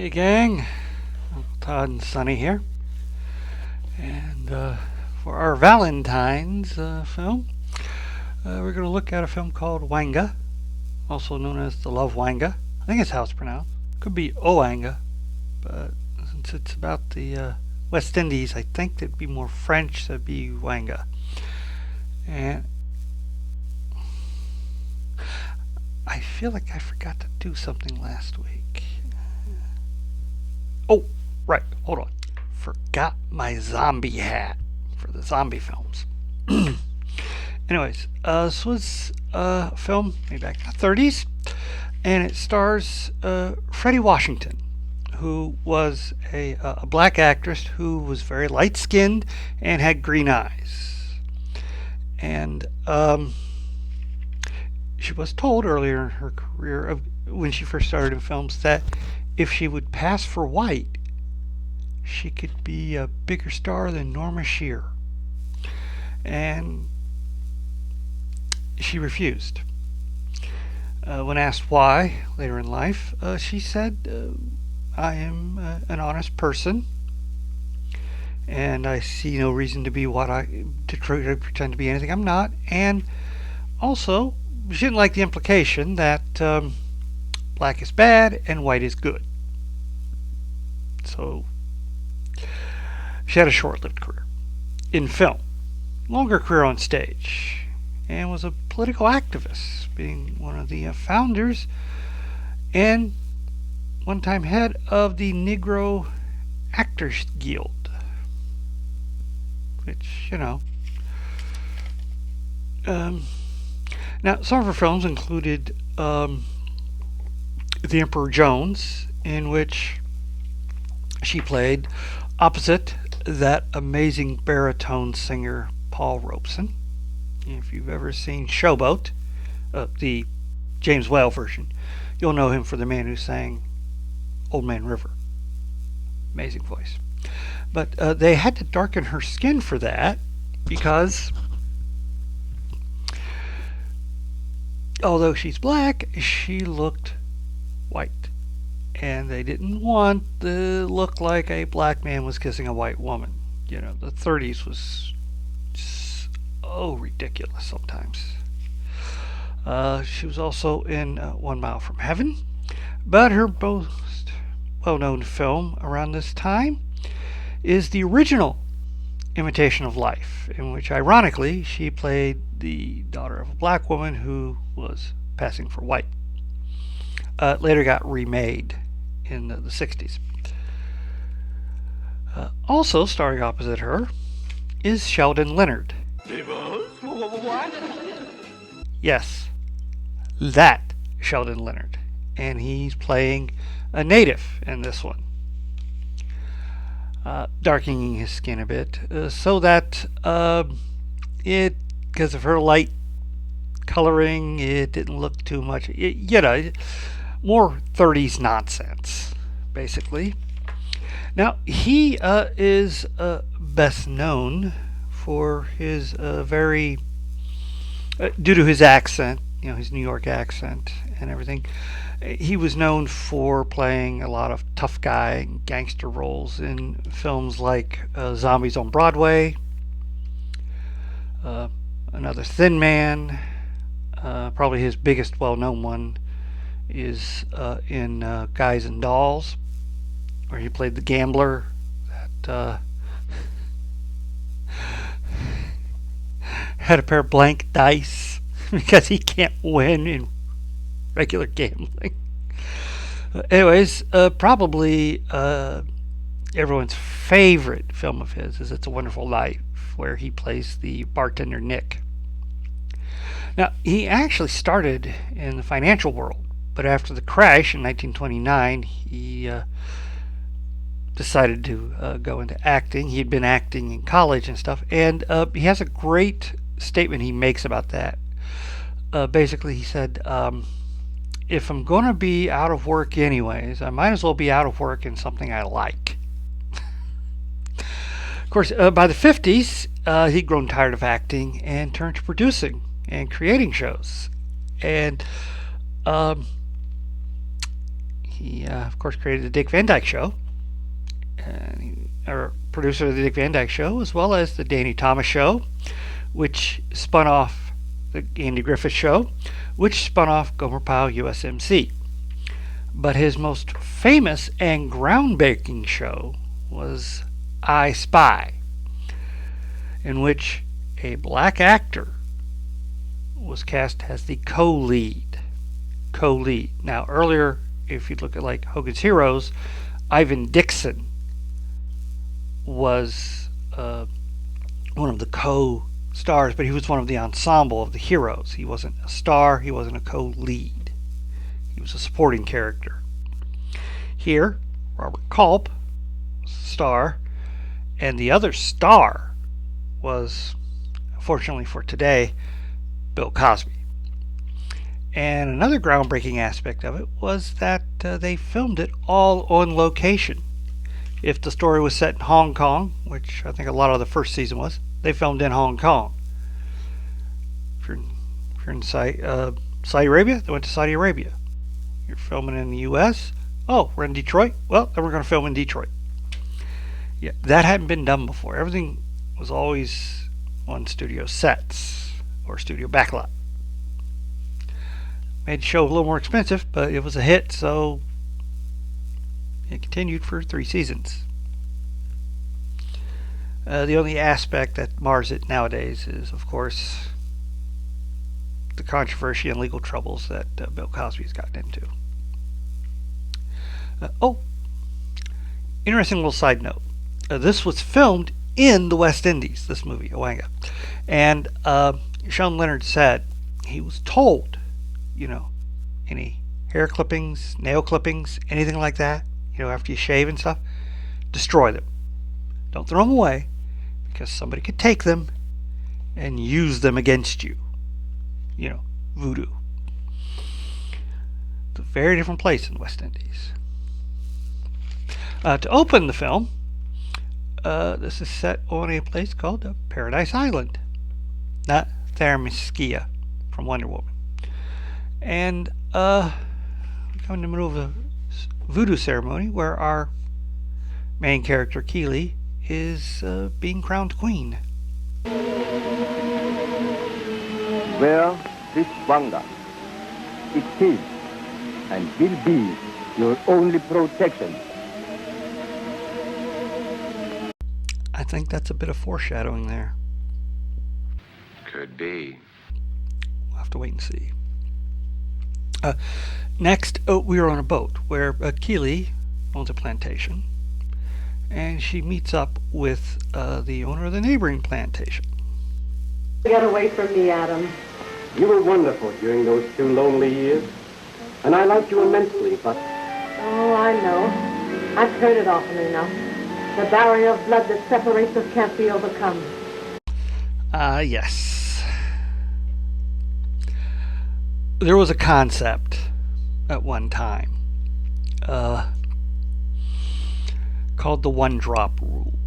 Hey gang, Uncle Todd and Sonny here, and for our Valentines film, we're going to look at a film called Ouanga, also known as The Love Wanga. I think it's how it's pronounced. Could be Ouanga, but since it's about the West Indies, I think it'd be more French, so it'd be Ouanga. And I feel like I forgot to do something last week. Oh, right. Hold on. Forgot my zombie hat for the zombie films. Anyways, this was a film made back in the 30s, and it stars Freddie Washington, who was a black actress who was very light skinned and had green eyes. And she was told earlier in her career, when she first started in films, that if she would pass for white, she could be a bigger star than Norma Shear. And she refused. When asked why later in life, she said, I am an honest person, and I see no reason to be to try to pretend to be anything I'm not. And also, she didn't like the implication that black is bad and white is good. So she had a short-lived career in film, longer career on stage, and was a political activist, being one of the founders and one-time head of the Negro Actors Guild, which, now, some of her films included The Emperor Jones, in which she played opposite that amazing baritone singer Paul Robeson. If you've ever seen Showboat, the James Whale version, you'll know him for the man who sang Old Man River. Amazing voice. But they had to darken her skin for that because although she's black, she looked white. And they didn't want to look like a black man was kissing a white woman. The 30s was so ridiculous sometimes. She was also in 1 Mile from Heaven, but her most well-known film around this time is the original Imitation of Life, in which, ironically, she played the daughter of a black woman who was passing for white. Later got remade in the 60s. Also starring opposite her is Sheldon Leonard. What? Yes, that Sheldon Leonard. And he's playing a native in this one. Darkening his skin a bit so that because of her light coloring, it didn't look too much, more 30s nonsense, basically. Now, he is best known for his due to his accent, his New York accent and everything. He was known for playing a lot of tough guy gangster roles in films like Zombies on Broadway, Another Thin Man. Probably his biggest well-known one is in Guys and Dolls, where he played the gambler that had a pair of blank dice because he can't win in regular gambling. Anyways, probably everyone's favorite film of his is It's a Wonderful Life, where he plays the bartender Nick. Now, he actually started in the financial world, but after the crash in 1929, he decided to go into acting. He had been acting in college and stuff, and he has a great statement he makes about that. Basically, he said, if I'm going to be out of work anyways, I might as well be out of work in something I like. Of course, by the 50s, he'd grown tired of acting and turned to producing and creating shows. And He, of course, created the Dick Van Dyke Show, or producer of the Dick Van Dyke Show, as well as the Danny Thomas Show, which spun off the Andy Griffith Show, which spun off Gomer Pyle USMC. But his most famous and groundbreaking show was I Spy, in which a black actor was cast as the co-lead. Now, earlier, if you look at like Hogan's Heroes, Ivan Dixon was one of the co-stars, but he was one of the ensemble of the heroes. He wasn't a star. He wasn't a co-lead. He was a supporting character. Here, Robert Culp was the star, and the other star was, fortunately for today, Bill Cosby. And another groundbreaking aspect of it was that they filmed it all on location. If the story was set in Hong Kong, which I think a lot of the first season was, they filmed in Hong Kong. If you're in Saudi Arabia, they went to Saudi Arabia. You're filming in the U.S., oh, we're in Detroit? Well, then we're going to film in Detroit. Yeah, that hadn't been done before. Everything was always on studio sets or studio backlot. Made the show a little more expensive, but it was a hit, so it continued for 3 seasons. The only aspect that mars it nowadays is, of course, the controversy and legal troubles that Bill Cosby's gotten into. Interesting little side note. This was filmed in the West Indies, this movie, Ouanga. And Sean Leonard said he was told, any hair clippings, nail clippings, anything like that, after you shave and stuff, destroy them. Don't throw them away, because somebody could take them and use them against you. Voodoo. It's a very different place in the West Indies. To open the film, this is set on a place called Paradise Island, not Themyscira from Wonder Woman. And we come in the middle of a voodoo ceremony where our main character, Keeley, is being crowned queen. Well, this Ouanga, it is and will be your only protection. I think that's a bit of foreshadowing there. Could be. We'll have to wait and see. Next, we are on a boat where Keeley owns a plantation, and she meets up with the owner of the neighboring plantation. Get away from me, Adam. You were wonderful during those 2 lonely years, and I liked you immensely, but... Oh, I know. I've heard it often enough. The barrier of blood that separates us can't be overcome. Yes. There was a concept at one time called the one-drop rule,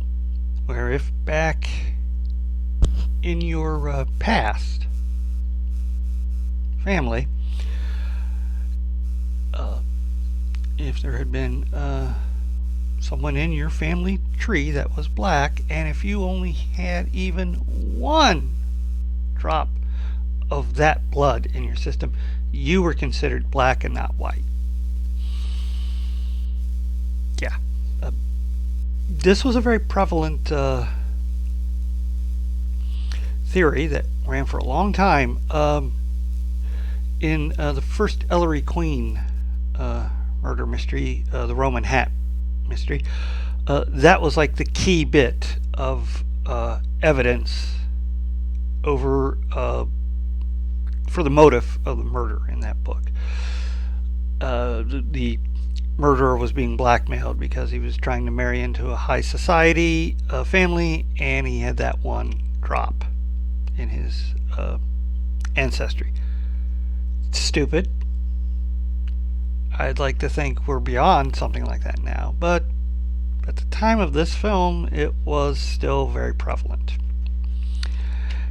where if back in your past family, if there had been someone in your family tree that was black, and if you only had even 1 drop of that blood in your system, you were considered black and not white. Yeah. This was a very prevalent theory that ran for a long time. In the first Ellery Queen murder mystery, the Roman Hat mystery, that was like the key bit of evidence over for the motive of the murder in that book. The murderer was being blackmailed because he was trying to marry into a high society family, and he had that 1 drop in his ancestry. It's stupid. I'd like to think we're beyond something like that now, but at the time of this film, it was still very prevalent.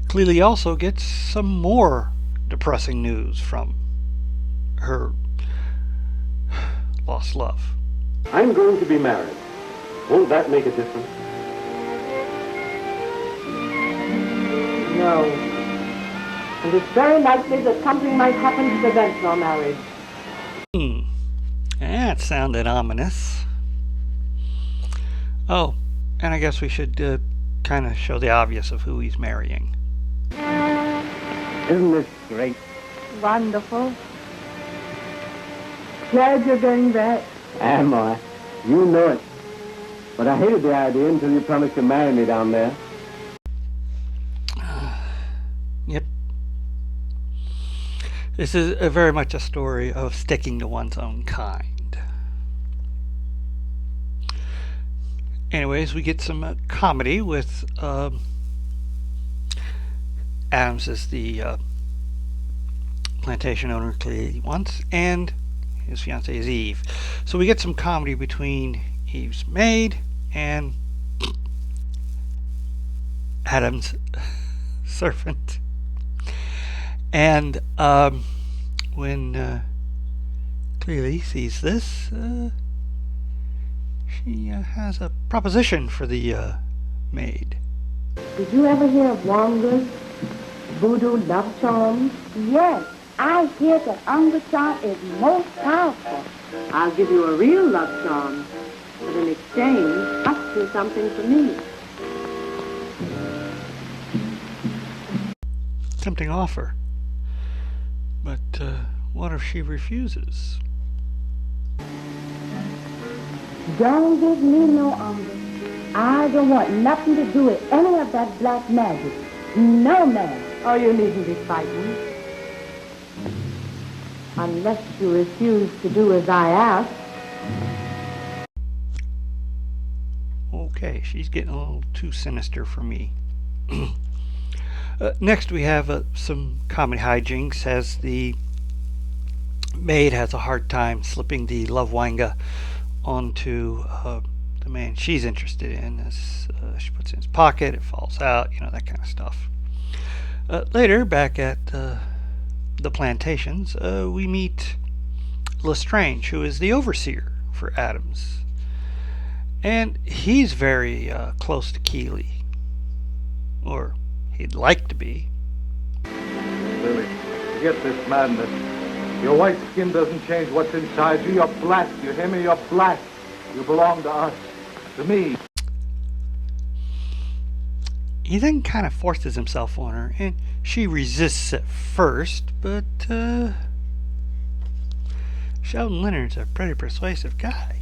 Cleely also gets some more depressing news from her lost love. I'm going to be married. Won't that make a difference? No. And it's very likely that something might happen to prevent your marriage. That sounded ominous. Oh, and I guess we should kind of show the obvious of who he's marrying. Isn't this great? Wonderful. Glad you're going back. Am I? You know it. But I hated the idea until you promised to marry me down there. Yep. This is very much a story of sticking to one's own kind. Anyways, we get some comedy with Adams as the plantation owner clearly wants, and his fiancée is Eve. So we get some comedy between Eve's maid and Adam's servant. And when Clearly sees this, she has a proposition for the maid. Did you ever hear of Ouanga's voodoo love charms? Yes, I hear that Ouanga charm is most powerful. I'll give you a real love charm, but in exchange, must do something for me. Tempting offer. But what if she refuses? Don't give me no Ouanga. I don't want nothing to do with any of that black magic. No, ma'am. Oh, you needn't be frightened. Unless you refuse to do as I ask. Okay, she's getting a little too sinister for me. Next we have some comedy hijinks as the maid has a hard time slipping the love Ouanga onto the man she's interested in. As she puts it in his pocket, it falls out, that kind of stuff. Later, back at the plantations, we meet Lestrange, who is the overseer for Adams. And he's very close to Keeley. Or he'd like to be. Lily, forget this madness. Your white skin doesn't change what's inside you. You're black. You hear me? You're black. You belong to us. To me. He then kind of forces himself on her, and she resists at first, but Sheldon Leonard's a pretty persuasive guy.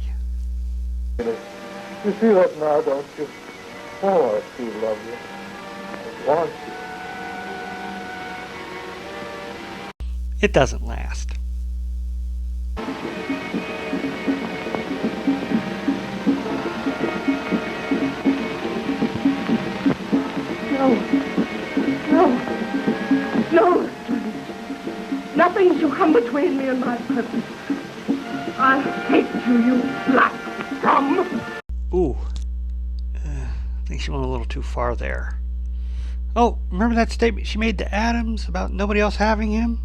You see that now, don't you? Oh, I do love you. I want you. It doesn't last. No. Nothing shall come between me and my purpose. I hate you, you black scum. Ooh. I think she went a little too far there. Oh, remember that statement she made to Adams about nobody else having him?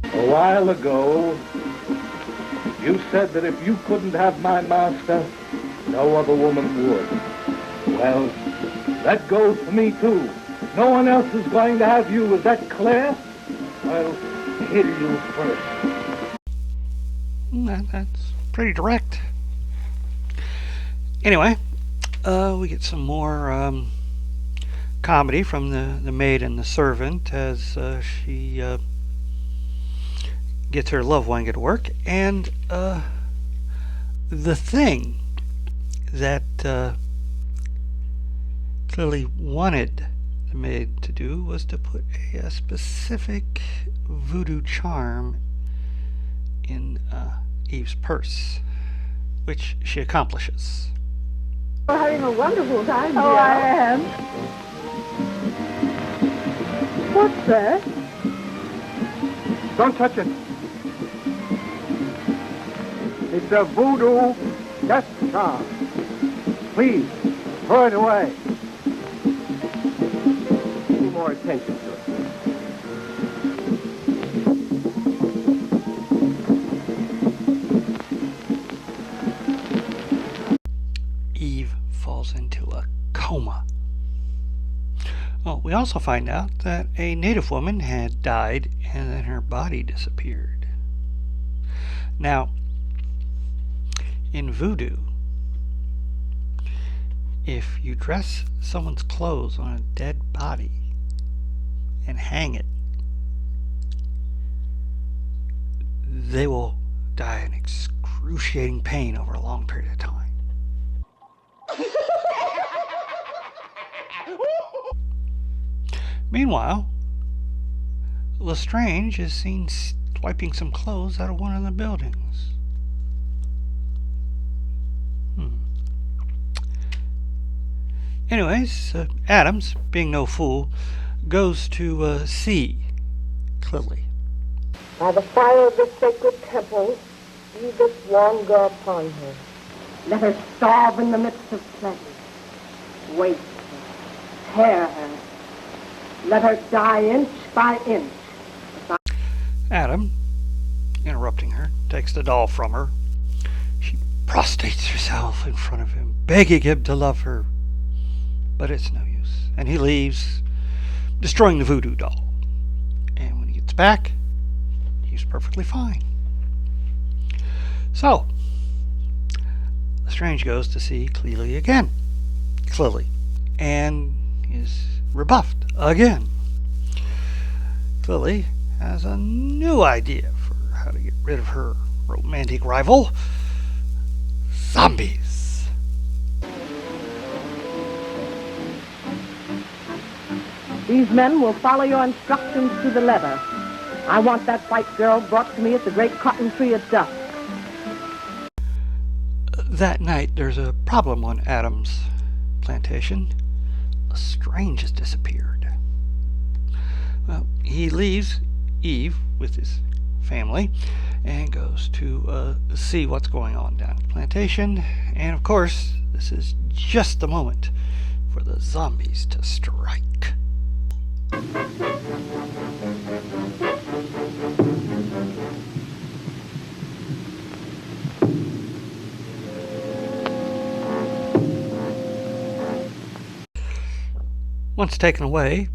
A while ago, you said that if you couldn't have my master, no other woman would. Well, that goes for me, too. No one else is going to have you. Is that clear? I'll kill you first. That's pretty direct. Anyway, we get some more comedy from the maid and the servant as she gets her love Ouanga to work. And the thing that Clearly wanted the maid to do was to put a specific voodoo charm in Eve's purse, which she accomplishes. You're having a wonderful time, dear. Oh, I am. What's that? Don't touch it. It's a voodoo death charm. Please, throw it away. Pay more attention to it. Well, we also find out that a native woman had died and then her body disappeared. Now, in voodoo, if you dress someone's clothes on a dead body and hang it, they will die in excruciating pain over a long period of time. Meanwhile, Lestrange is seen wiping some clothes out of one of the buildings. Anyways, Adams, being no fool, goes to see Clily. By the fire of this sacred temple, be this Ouanga upon her. Let her starve in the midst of pleasure. Waste her, tear her. Let her die inch by inch. Adam, interrupting her, takes the doll from her. She prostrates herself in front of him, begging him to love her. But it's no use. And he leaves, destroying the voodoo doll. And when he gets back, he's perfectly fine. So, Lestrange goes to see Clily again. And is rebuffed again. Clily has a new idea for how to get rid of her romantic rival. Zombies. These men will follow your instructions to the letter. I want that white girl brought to me at the great cotton tree at dusk. That night, there's a problem on Adam's plantation. Lestrange has disappeared. Well, he leaves Eve with his family and goes to see what's going on down at the plantation. And of course, this is just the moment for the zombies to strike. Once taken away,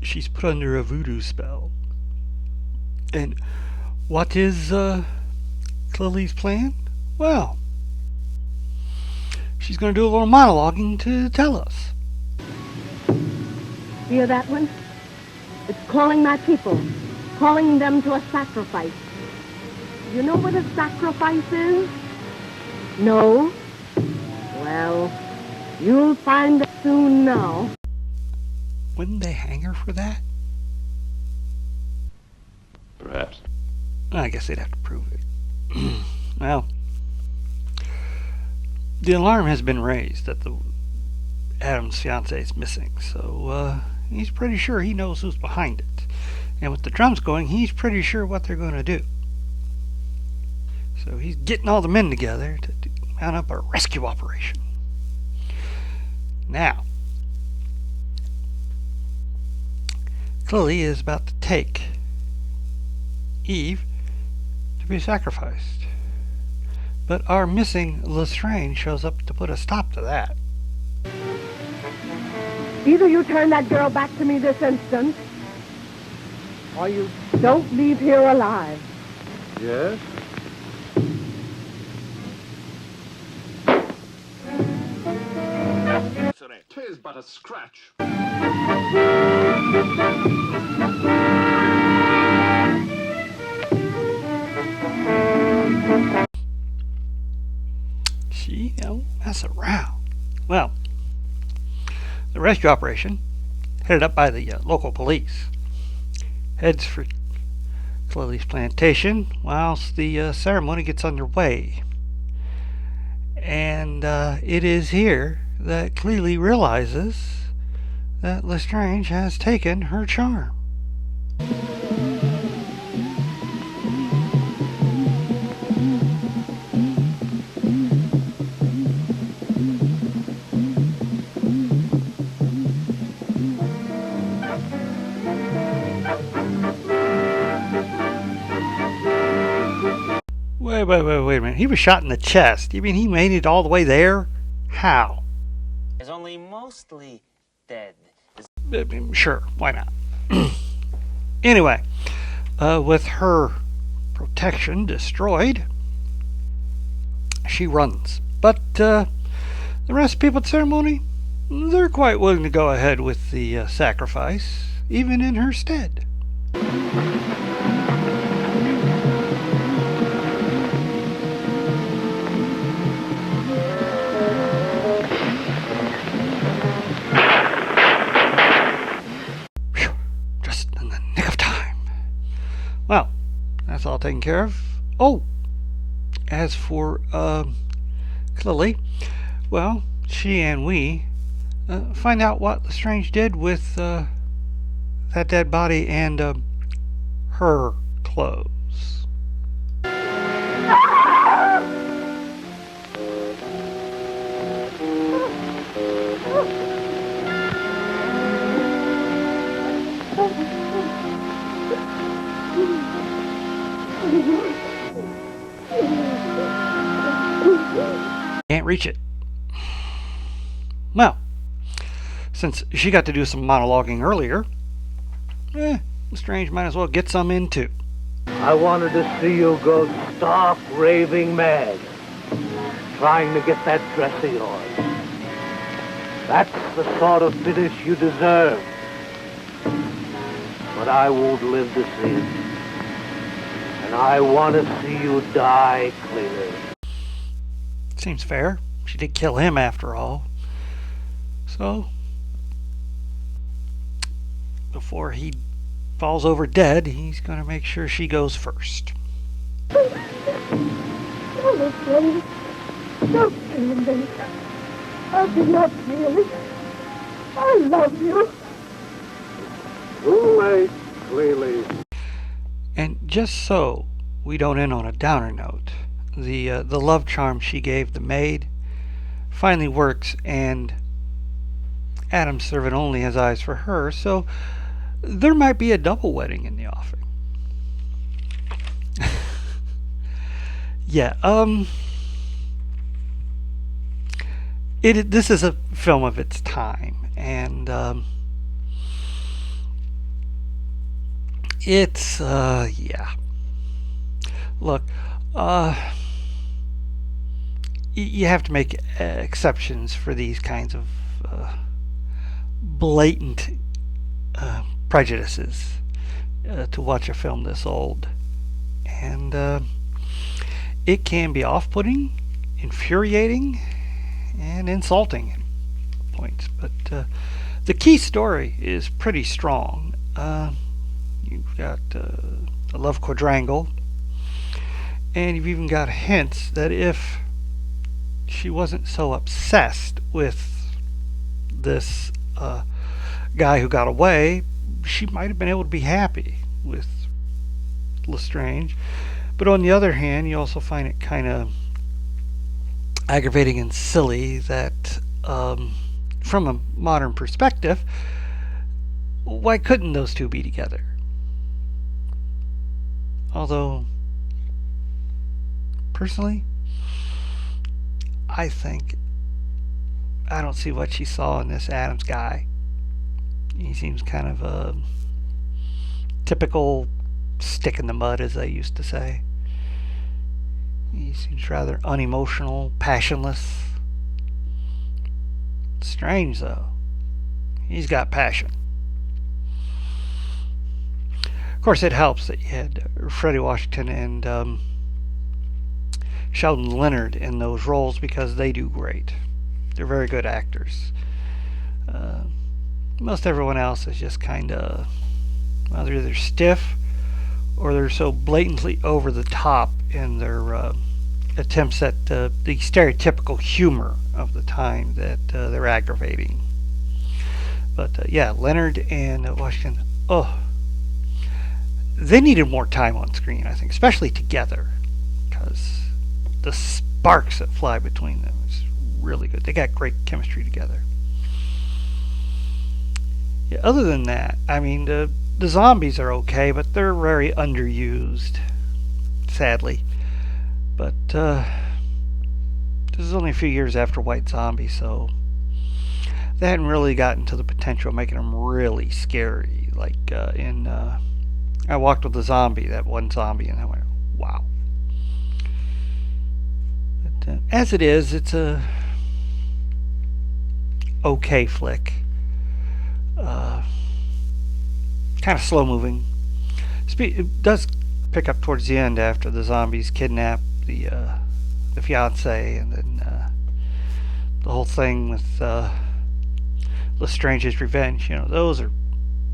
she's put under a voodoo spell. And what is Lily's plan? Well, she's going to do a little monologuing to tell us. Hear that one? It's calling my people, calling them to a sacrifice. You know what a sacrifice is? No? Well, you'll find it soon now. Wouldn't they hang her for that? Perhaps. I guess they'd have to prove it. Well, the alarm has been raised that Adam's fiancée is missing, so he's pretty sure he knows who's behind it. And with the drums going, he's pretty sure what they're going to do. So he's getting all the men together to mount up a rescue operation. Now, Clily is about to take Eve to be sacrificed. But our missing Lestrange shows up to put a stop to that. Either you turn that girl back to me this instant, or you don't leave here alive. Yes? Tis but a scratch. She don't mess around. Well, the rescue operation, headed up by the local police, heads for Lily's plantation whilst the ceremony gets underway. And it is here that Clely realizes that Lestrange has taken her charm. Wait a minute. He was shot in the chest. You mean he made it all the way there? How? Is only mostly dead. sure, why not? Anyway, with her protection destroyed, she runs. But the rest of the people at the ceremony, they're quite willing to go ahead with the sacrifice, even in her stead. Phew, just in the nick of time. Well, that's all taken care of. Oh, as for Lily, well, she and we find out what Lestrange did with that dead body and her clothes. Can't reach it. Well, since she got to do some monologuing earlier, Lestrange might as well get some in too. I wanted to see you go stark raving mad, trying to get that dress of yours. That's the sort of finish you deserve. But I won't live to see it. And I want to see you die cleanly. Seems fair. She did kill him after all. So, before he falls over dead, he's going to make sure she goes first. Oh, Lestrange, don't kill me. I do not really. I love you. Too late, clearly. And just so we don't end on a downer note, the love charm she gave the maid finally works, and Adam's servant only has eyes for her, so there might be a double wedding in the offing. Yeah, this is a film of its time, and it's yeah. Look, you have to make exceptions for these kinds of blatant prejudices to watch a film this old, and it can be off-putting, infuriating, and insulting at points. But the key story is pretty strong. You've got a love quadrangle, and you've even got hints that if she wasn't so obsessed with this guy who got away, she might have been able to be happy with Lestrange. But on the other hand, you also find it kind of aggravating and silly that, from a modern perspective, why couldn't those two be together? Although, personally, I don't see what she saw in this Adams guy. He seems kind of a typical stick in the mud, as they used to say. He seems rather unemotional, passionless. Strange, though. He's got passion. Of course, it helps that you had Freddie Washington and Sheldon Leonard in those roles, because they do great. They're very good actors. Most everyone else is just kind of, well, they're either stiff or they're so blatantly over the top in their attempts at the stereotypical humor of the time that they're aggravating. But yeah, Leonard and Washington, they needed more time on screen, I think, especially together, because the sparks that fly between them is really good. They got great chemistry together. Yeah, other than that, I mean, the zombies are okay, but they're very underused, sadly. But this is only a few years after White Zombie, so they hadn't really gotten to the potential of making them really scary. Like in I Walked with a Zombie, that one zombie, and I went, wow. But, as it is, it's a okay flick. Kind of slow moving. It does pick up towards the end after the zombies kidnap the fiance, and then the whole thing with Lestrange's revenge. Those are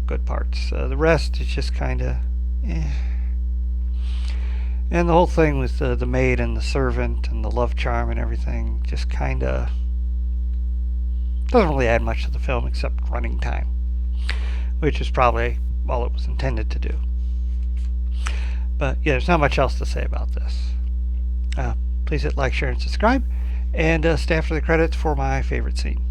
good parts. The rest is just kind of, eh. And the whole thing with the maid and the servant and the love charm and everything just kind of doesn't really add much to the film except running time, which is probably all it was intended to do. But yeah, there's not much else to say about this. Please hit like, share, and subscribe, and stay after the credits for my favorite scene.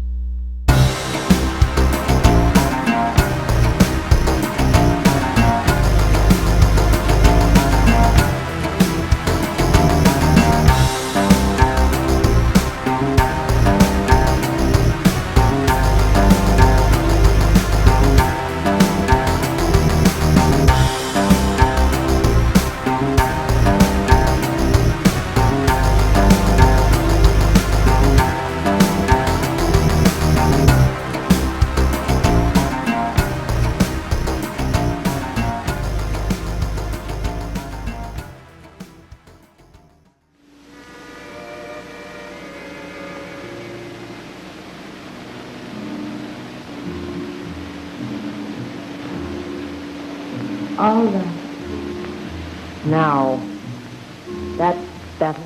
All right. Now, that's better.